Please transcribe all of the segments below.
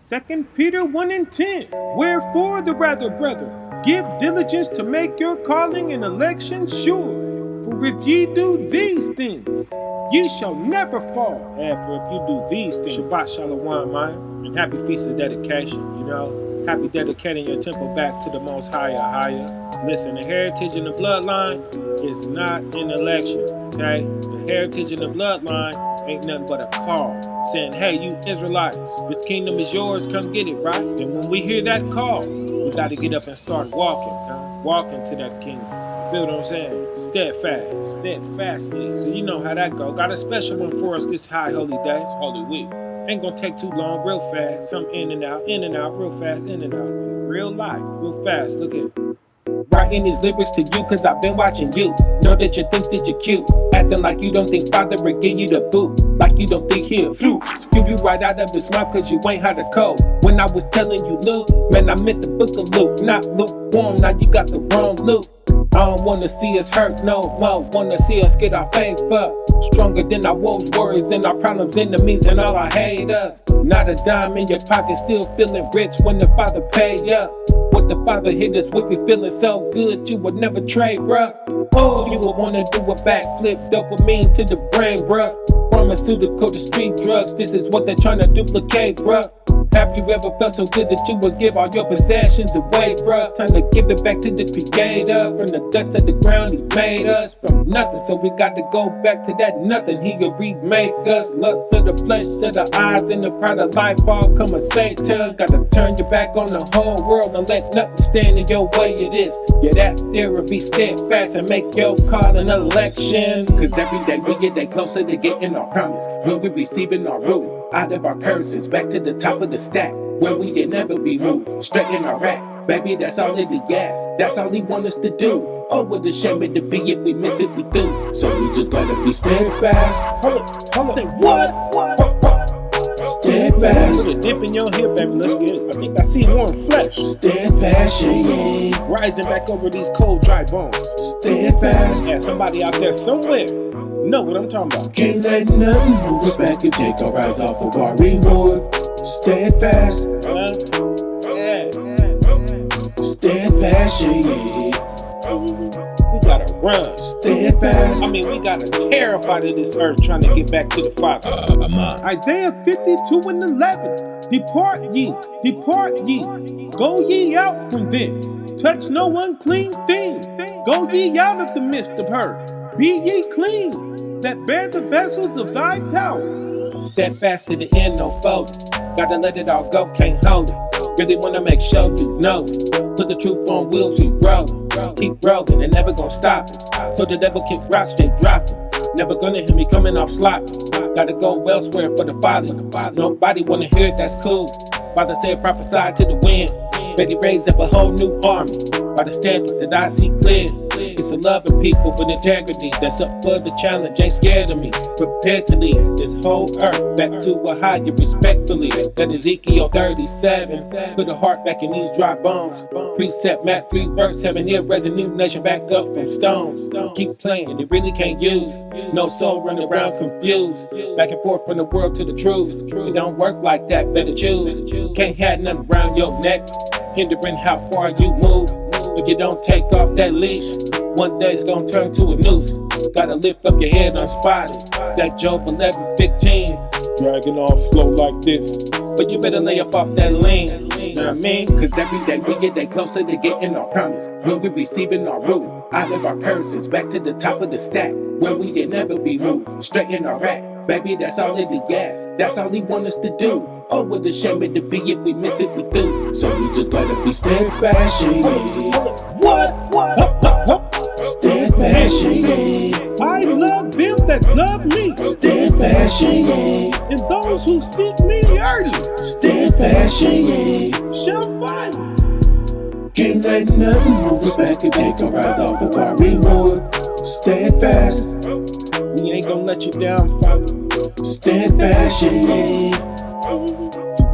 2 Peter 1 and 10. Wherefore the rather, brother, give diligence to make your calling and election sure. For if ye do these things, ye shall never fall. And for if you do these things, Shabbat Shalawam, man. And happy feast of dedication, Happy dedicating your temple back to the most higher. Listen, the heritage and the bloodline is not an election, okay? The heritage and the bloodline ain't nothing but a call saying, hey, you Israelites, this kingdom is yours, come get it, right? And when we hear that call, we got to get up and start walking to that kingdom. Feel what I'm saying? Steadfastly. So you know how that go. Got a special one for us this high holy day. It's Holy Week. Ain't gonna take too long, real fast. Some in and out, real fast, in and out. Real life, real fast. Look at it. Writing these lyrics to you cause I've been watching you. Know that you think that you're cute. Acting like you don't think Father will give you the boot. Like you don't think he'll spew you right out of his mouth cause you ain't had a code. When I was telling you Luke, man, I meant the book of Luke, not lukewarm. Now you got the wrong Luke. I don't wanna see us hurt no more. Wanna see us get our faith up. Stronger than our woes, worries, and our problems, enemies, and all our haters. Not a dime in your pocket, still feeling rich when the Father paid up. What the Father hit us with, we feeling so good, you would never trade, bruh. Oh, you would wanna do a backflip, dopamine to the brain, bruh. Pharmaceutical to street drugs, this is what they're trying to duplicate, bruh. Have you ever felt so good that you would give all your possessions away, bruh? Time to give it back to the Creator. From the dust of the ground, He made us from nothing. So we got to go back to that nothing. He will remake us. Lust of the flesh, of the eyes, and the pride of life all come a Satan. Gotta turn your back on the whole world and let nothing stand in your way of this. Get out there and be steadfast and make your call an election. Cause every day we get that closer to getting our promise. When we receiving our root out of our curses, back to the top of the stack, where we can never be moved. Straighten our act, baby, that's all it is. That's all He want us to do. Oh, what a shame it to be if we miss it, we do. So we just gotta be steadfast. Hold up. Say what? Steadfast. Put a dip in your hip, baby, let's get it. I think I see more in flesh. Steadfast, yeah. Rising back over these cold, dry bones. Steadfast. Yeah, somebody out there somewhere know what I'm talking about. Can't let nothing move us back and take our eyes off of our reward. Steadfast. Steadfast, yeah. We gotta run. Steadfast. We gotta tear up out of this earth trying to get back to the Father. Isaiah 52 and 11. Depart ye, go ye out from thence. Touch no unclean thing. Go ye out of the midst of her. Be ye clean, that bear the vessels of thy power. Steadfast to the end, no fold. Gotta let it all go, can't hold it. Really wanna make sure you know it. Put the truth on wheels, we roll. Keep rolling and never gonna stop it. So the devil kick rocks, straight dropping. Never gonna hear me coming off sloppy. Gotta go elsewhere for the Father. Nobody wanna hear it, that's cool. Father said prophesy to the wind. Ready raise up a whole new army. By the standard that I see clear. It's a loving people with integrity that's up for the challenge, ain't scared of me. Prepared to lead this whole earth back to a higher respectfully. That Ezekiel 37. Put a heart back in these dry bones. Precept Matthew 3:7. Here residue nation back up from stones. Keep playing, they really can't use. No soul running around confused. Back and forth from the world to the truth. It don't work like that, better choose. Can't have nothing around your neck, hindering how far you move. If you don't take off that leash, one day it's gonna turn to a noose. Gotta lift up your head unspotted. That Job 11:15. Dragging all slow like this. But you better lay up off that lean. Know what I mean? Cause every day we get that closer to getting our promise. When we receiving our root out of our curses, back to the top of the stack, where we can never be moved. Straighten our act, baby, that's all it is. That's all He want us to do. Oh, what a shame it to be if we miss it, we do. So we just gotta be steadfast, yeah. Steadfast, yeah. I love them that love me. Steadfast, yeah. And those who seek me early. Steadfast, yeah. Shall find. Can't let nothing move us back and take our eyes off of our reward. Steadfast. We ain't gonna let you down, Father. Steadfast, yeah.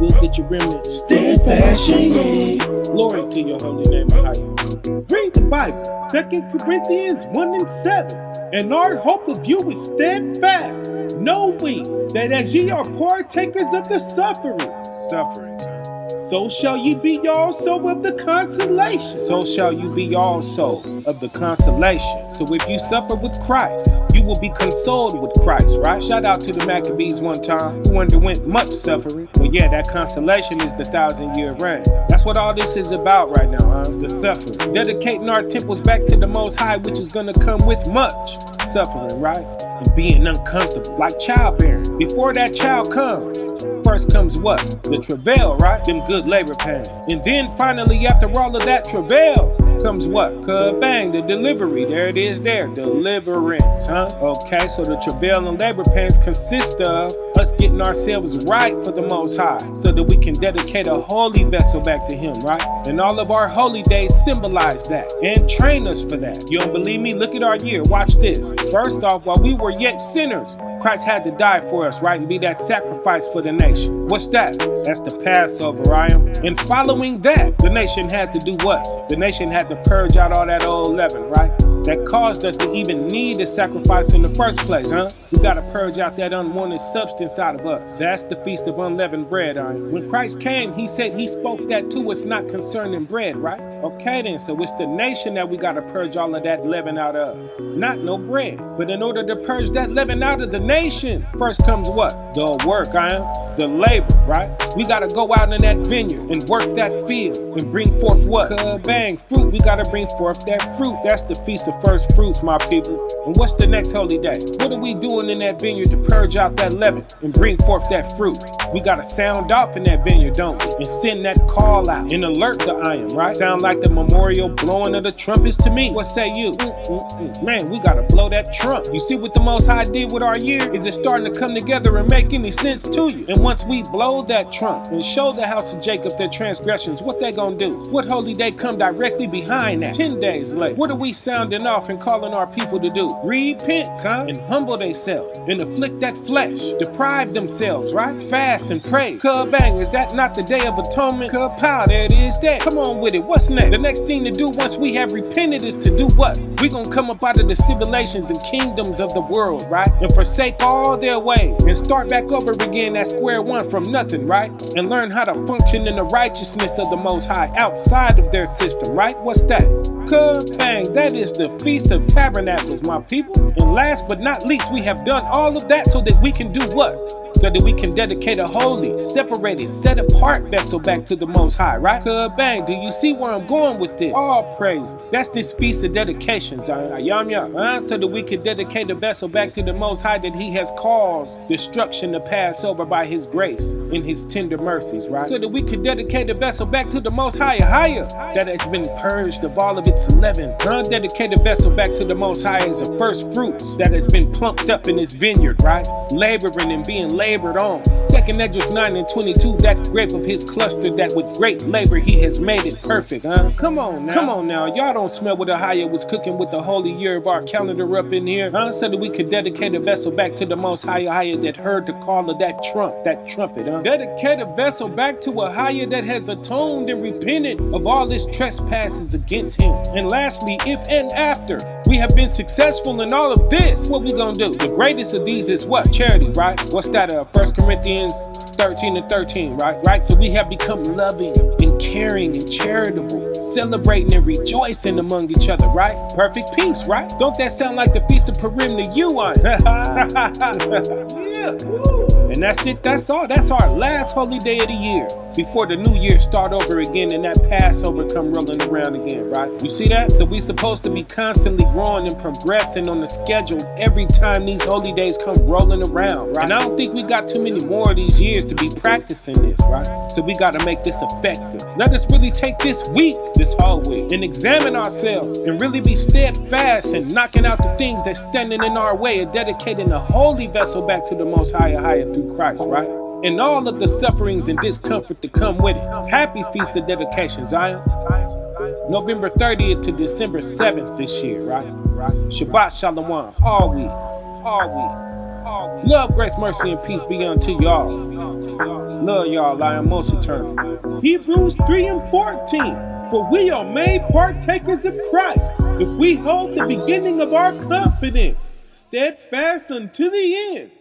You will get your remnant. Steadfast, yeah. Glory to your holy name, Ahaya. Read the Bible, 2 Corinthians 1 and 7. And our hope of you is steadfast, knowing that as ye are partakers of the sufferings, so shall ye be also of the consolation. So shall you be also of the consolation. So if you suffer with Christ, you will be consoled with Christ, right? Shout out to the Maccabees one time who underwent much suffering. Well, yeah, that consolation is the 1,000-year reign. That's what all this is about right now, huh? The suffering. Dedicating our temples back to the Most High, which is going to come with much suffering, right? And being uncomfortable, like childbearing. Before that child comes, first comes what? The travail, right? Them good labor pains. And then finally, after all of that travail, comes what? Bang, the delivery. There it is there. Deliverance, huh? Okay, so the travail and labor pains consist of us getting ourselves right for the Most High so that we can dedicate a holy vessel back to Him, right? And all of our holy days symbolize that and train us for that. You don't believe me? Look at our year. Watch this. First off, while we were yet sinners, Christ had to die for us, right? And be that sacrifice for the nation. What's that? That's the Passover, right? And following that, the nation had to do what? The nation had to purge out all that old leaven, right? That caused us to even need a sacrifice in the first place, huh? We gotta purge out that unwanted substance out of us. That's the Feast of Unleavened Bread, huh? When Christ came, He said He spoke that to us, not concerning bread, right? Okay then, so it's the nation that we gotta purge all of that leaven out of. Not no bread. But in order to purge that leaven out of the nation, first comes what? The work, huh? The labor, right? We gotta go out in that vineyard and work that field and bring forth what? Bang, fruit. We gotta bring forth that fruit. That's the Feast of First Fruits, my people. And what's the next holy day? What are we doing in that vineyard to purge out that leaven and bring forth that fruit? We gotta sound off in that vineyard, don't we? And send that call out and alert the iron, right? Sound like the memorial blowing of the trumpets to me. What say you? Man, we gotta blow that trump. You see what the Most High did with our year? Is it starting to come together and make any sense to you? And once we blow that trump and show the house of Jacob their transgressions, what they gonna do? What holy day come directly behind that? 10 days later. What are we sounding off and calling our people to do? Repent, and humble themselves and afflict that flesh, deprive themselves, right? Fast and pray. Bang, is that not the day of atonement? Pow, there it is there. Come on with it. What's next? The next thing to do once we have repented is to do what? We gonna come up out of the civilizations and kingdoms of the world, right? And forsake all their ways and start back over again at square one from nothing, right? And learn how to function in the righteousness of the Most High outside of their system, right? What's that? Bang, that is the Feast of Tabernacles, my people. And last but not least, we have done all of that so that we can do what? So that we can dedicate a holy, separated, set apart vessel back to the Most High, right? Bang, do you see where I'm going with this? All praise. That's this Feast of Dedications, so that we can dedicate a vessel back to the Most High that He has caused destruction to pass over by His grace in His tender mercies, right? So that we can dedicate a vessel back to the Most High, that has been purged of all of its leaven. Dedicate a vessel back to the Most High as a first fruits that has been plucked up in His vineyard, right? Laboring and being labored on. 2nd Esdras 9 and 22, that grape of His cluster that with great labor He has made it perfect, huh? Come on now. Y'all don't smell what Ahaya was cooking with the holy year of our calendar up in here, huh? So that we could dedicate a vessel back to the Most High Ahaya that heard the call of that trumpet, huh? Dedicate a vessel back to Ahaya that has atoned and repented of all his trespasses against Him. And lastly, if and after we have been successful in all of this, what we gonna do? The greatest of these is what? Charity, right? What's that? 1 Corinthians 13 and 13, right? So we have become loving and caring and charitable, celebrating and rejoicing among each other, right? Perfect peace, right? Don't that sound like the Feast of Purim to you, Yeah. And that's it, that's all. That's our last holy day of the year before the new year start over again and that Passover come rolling around again, right? You see that? So we supposed to be constantly growing and progressing on the schedule every time these holy days come rolling around, right? And I don't think we got too many more of these years to be practicing this, right? So we got to make this effective. Let us really take this whole week, and examine ourselves and really be steadfast in knocking out the things that's standing in our way and dedicating a holy vessel back to the Most High through Christ, right? And all of the sufferings and discomfort that come with it. Happy Feast of Dedication, Zion. November 30th to December 7th this year, right? Shabbat Shalawam. All week. Love, grace, mercy, and peace be unto y'all. Love y'all, I am most eternal. Hebrews 3 and 14. For we are made partakers of Christ, if we hold the beginning of our confidence steadfast unto the end.